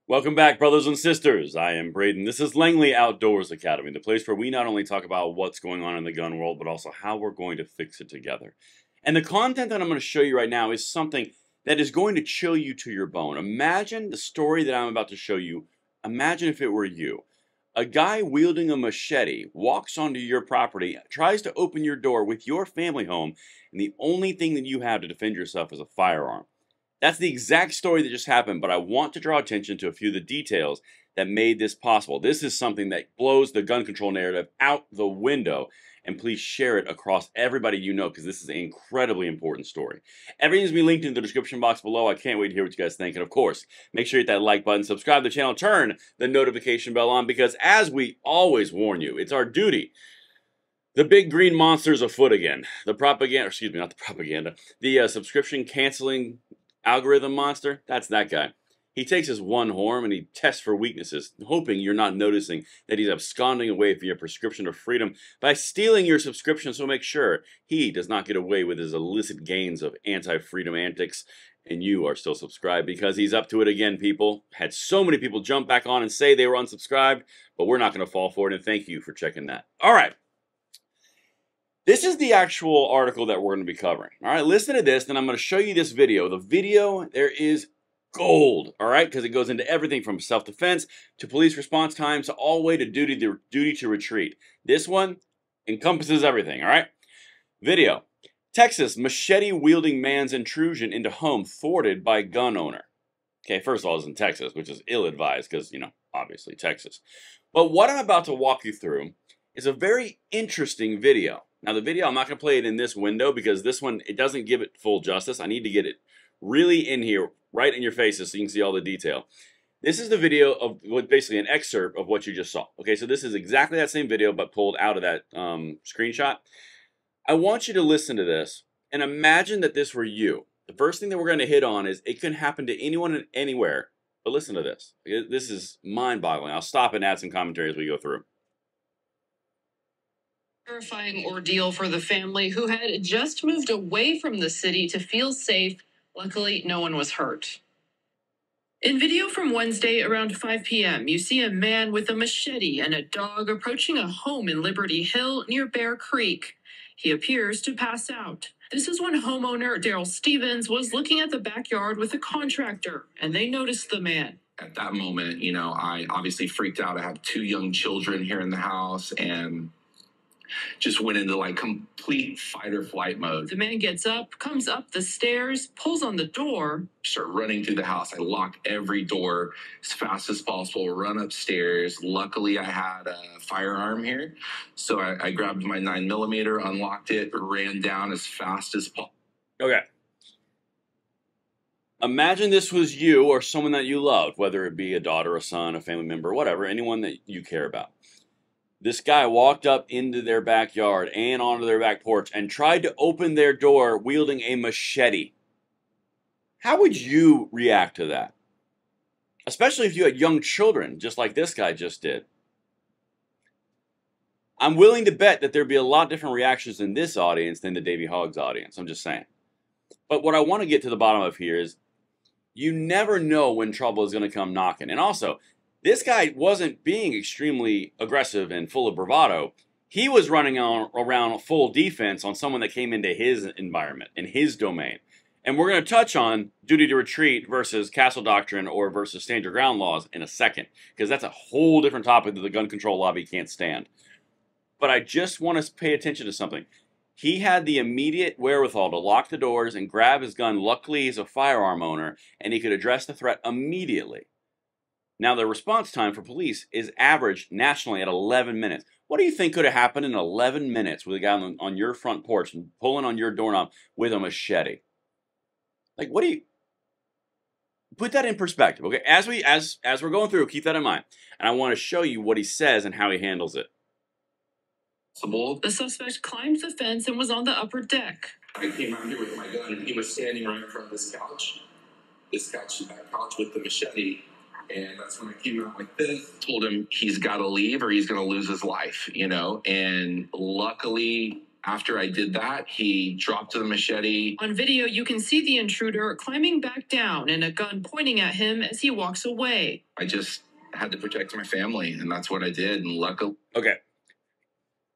Welcome back, brothers and sisters. I am Braden. This is Langley Outdoors Academy, the place where we not only talk about what's going on in the gun world, but also how we're going to fix it together. And the content that I'm going to show you right now is something that is going to chill you to your bone. Imagine the story that I'm about to show you. Imagine if it were you. A guy wielding a machete walks onto your property, tries to open your door with your family home, and the only thing that you have to defend yourself is a firearm. That's the exact story that just happened, but I want to draw attention to a few of the details that made this possible. This is something that blows the gun control narrative out the window, and please share it across everybody you know, because this is an incredibly important story. Everything's going to be linked in the description box below. I can't wait to hear what you guys think, and of course, make sure you hit that like button, subscribe to the channel, turn the notification bell on, because as we always warn you, it's our duty. The big green monster's afoot again. The propaganda, excuse me, not the propaganda, the subscription canceling algorithm monster, that's that guy. He takes his one horn and he tests for weaknesses, hoping you're not noticing that he's absconding away from your prescription of freedom by stealing your subscription, so make sure he does not get away with his illicit gains of anti-freedom antics, and you are still subscribed because he's up to it again, people. Had so many people jump back on and say they were unsubscribed, but we're not going to fall for it, and thank you for checking that. All right. This is the actual article that we're going to be covering. All right, listen to this, then I'm going to show you this video. The video, there is gold, all right, because it goes into everything from self-defense to police response times to all the way to duty to retreat. This one encompasses everything, all right? Video. Texas machete-wielding man's intrusion into home thwarted by gun owner. Okay, first of all, it's in Texas, which is ill-advised because, you know, obviously Texas. But what I'm about to walk you through is a very interesting video. Now, the video, I'm not going to play it in this window because this one, it doesn't give it full justice. I need to get it really in here, right in your faces so you can see all the detail. This is the video of basically an excerpt of what you just saw. Okay, so this is exactly that same video but pulled out of that screenshot. I want you to listen to this and imagine that this were you. The first thing that we're going to hit on is it can happen to anyone and anywhere, but listen to this. This is mind-boggling. I'll stop and add some commentary as we go through. Terrifying ordeal for the family who had just moved away from the city to feel safe. Luckily, no one was hurt. In video from Wednesday around 5 p.m., you see a man with a machete and a dog approaching a home in Liberty Hill near Bear Creek. He appears to pass out. This is when homeowner Daryl Stevens was looking at the backyard with a contractor, and they noticed the man. At that moment, you know, I obviously freaked out. I have two young children here in the house and just went into like complete fight or flight mode. The man gets up, comes up the stairs, pulls on the door. Start running through the house. I lock every door as fast as possible, run upstairs. Luckily, I had a firearm here. So I grabbed my 9mm, unlocked it, ran down as fast as possible. Okay. Imagine this was you or someone that you loved, whether it be a daughter, a son, a family member, whatever, anyone that you care about. This guy walked up into their backyard and onto their back porch and tried to open their door wielding a machete. How would you react to that? Especially if you had young children, just like this guy just did. I'm willing to bet that there'd be a lot different reactions in this audience than the Davey Hogg's audience. I'm just saying. But what I want to get to the bottom of here is you never know when trouble is going to come knocking. And also, this guy wasn't being extremely aggressive and full of bravado. He was running around full defense on someone that came into his environment, in his domain. And we're going to touch on duty to retreat versus castle doctrine or versus stand your ground laws in a second, because that's a whole different topic that the gun control lobby can't stand. But I just want to pay attention to something. He had the immediate wherewithal to lock the doors and grab his gun. Luckily, he's a firearm owner, and he could address the threat immediately. Now, the response time for police is averaged nationally at 11 minutes. What do you think could have happened in 11 minutes with a guy on your front porch and pulling on your doorknob with a machete? Like, what do you... Put that in perspective, okay? As we're going through, keep that in mind. And I want to show you what he says and how he handles it. The suspect climbed the fence and was on the upper deck. I came out here with my gun, and he was standing right in front of this couch. That couch with the machete. And that's when I came out like this. Told him he's got to leave or he's going to lose his life, you know. And luckily, After I did that, he dropped the machete. On video, you can see the intruder climbing back down and a gun pointing at him as he walks away. I just had to protect my family, and that's what I did. And luckily, Okay.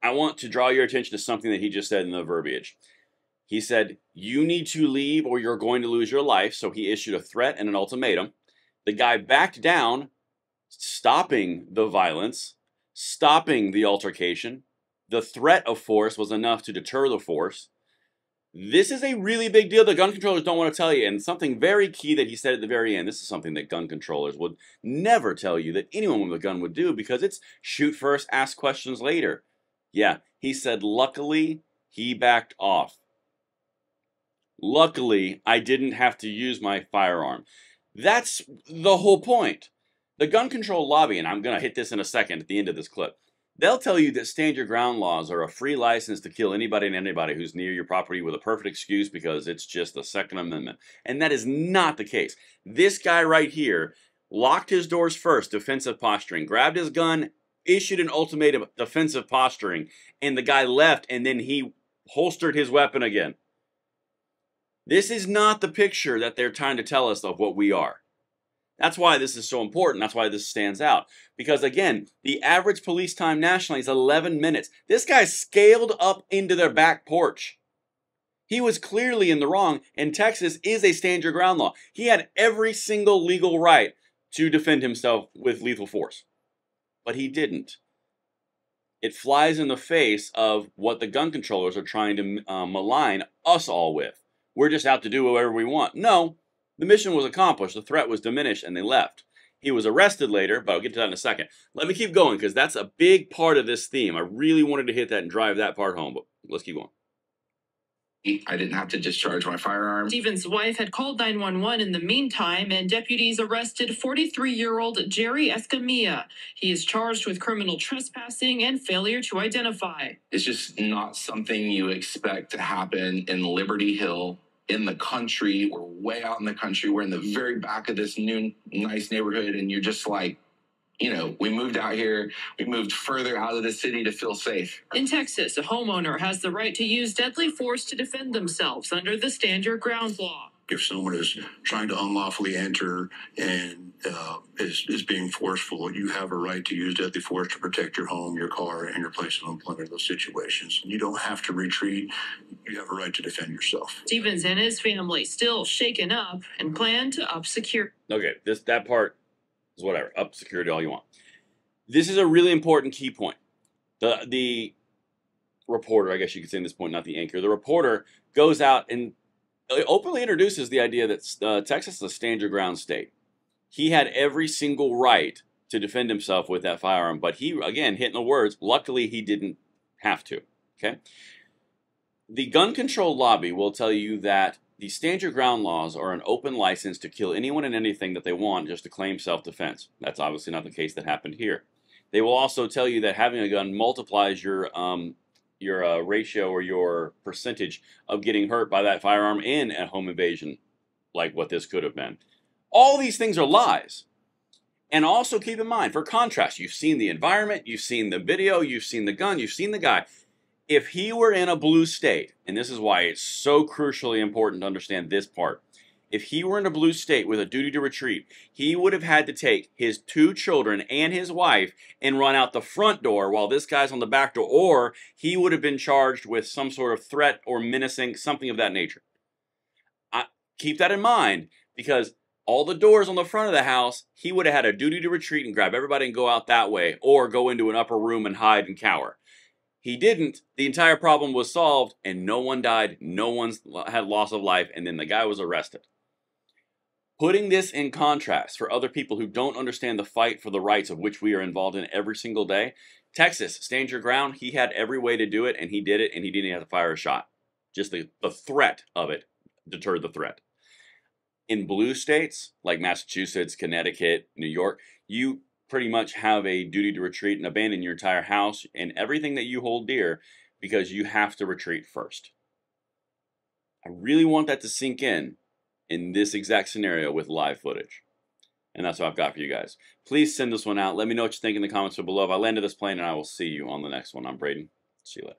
I want to draw your attention to something that he just said in the verbiage. He said, you need to leave or you're going to lose your life. So he issued a threat and an ultimatum. The guy backed down, stopping the violence, stopping the altercation. The threat of force was enough to deter the force. This is a really big deal that gun controllers don't want to tell you, and something very key that he said at the very end. This is something that gun controllers would never tell you that anyone with a gun would do, because it's shoot first, ask questions later. Yeah, he said, luckily, he backed off. Luckily, I didn't have to use my firearm. That's the whole point. The gun control lobby, and I'm going to hit this in a second at the end of this clip, they'll tell you that stand your ground laws are a free license to kill anybody and anybody who's near your property with a perfect excuse because it's just the Second Amendment. And that is not the case. This guy right here locked his doors first, defensive posturing, grabbed his gun, issued an ultimatum, defensive posturing, and the guy left, and then he holstered his weapon again. This is not the picture that they're trying to tell us of what we are. That's why this is so important. That's why this stands out. Because again, the average police time nationally is 11 minutes. This guy scaled up into their back porch. He was clearly in the wrong, and Texas is a stand your ground law. He had every single legal right to defend himself with lethal force. But he didn't. It flies in the face of what the gun controllers are trying to malign us all with. We're just out to do whatever we want. No. The mission was accomplished, the threat was diminished, and they left. He was arrested later, but I'll get to that in a second. Let me keep going, because that's a big part of this theme. I really wanted to hit that and drive that part home, but let's keep going. I didn't have to discharge my firearm. Stephen's wife had called 911 in the meantime, and deputies arrested 43-year-old Jerry Escamilla. He is charged with criminal trespassing and failure to identify. It's just not something you expect to happen in Liberty Hill. In the country, we're way out in the country. We're in the very back of this new, nice neighborhood, and you're just like, you know, we moved out here. We moved further out of the city to feel safe. In Texas, a homeowner has the right to use deadly force to defend themselves under the Stand Your Ground law. If someone is trying to unlawfully enter and is being forceful, you have a right to use deadly force to protect your home, your car, and your place of employment in those situations. You don't have to retreat. You have a right to defend yourself. Stevens and his family still shaken up and plan to up security. Okay, that part is whatever. Up security all you want. This is a really important key point. The reporter, I guess you could say at this point, not the anchor, the reporter goes out and openly introduces the idea that Texas is a stand your ground state. He had every single right to defend himself with that firearm, but he, again, hitting the words, luckily he didn't have to, okay? The gun control lobby will tell you that the stand your ground laws are an open license to kill anyone and anything that they want just to claim self-defense. That's obviously not the case that happened here. They will also tell you that having a gun multiplies your ratio or your percentage of getting hurt by that firearm in a home invasion like what this could have been. All these things are lies. And also keep in mind, for contrast, you've seen the environment, you've seen the video, you've seen the gun, you've seen the guy. If he were in a blue state, and this is why it's so crucially important to understand this part, if he were in a blue state with a duty to retreat, he would have had to take his 2 children and his wife and run out the front door while this guy's on the back door, or he would have been charged with some sort of threat or menacing, something of that nature. Keep that in mind, because all the doors on the front of the house, he would have had a duty to retreat and grab everybody and go out that way, or go into an upper room and hide and cower. He didn't. The entire problem was solved, and no one died, no one had loss of life, and then the guy was arrested. Putting this in contrast for other people who don't understand the fight for the rights of which we are involved in every single day, Texas, stand your ground, he had every way to do it, and he did it, and he didn't have to fire a shot. Just the threat of it deterred the threat. In blue states, like Massachusetts, Connecticut, New York, you pretty much have a duty to retreat and abandon your entire house and everything that you hold dear because you have to retreat first. I really want that to sink in this exact scenario with live footage. And that's what I've got for you guys. Please send this one out. Let me know what you think in the comments below. If I landed this plane, and I will see you on the next one. I'm Braden. See you later.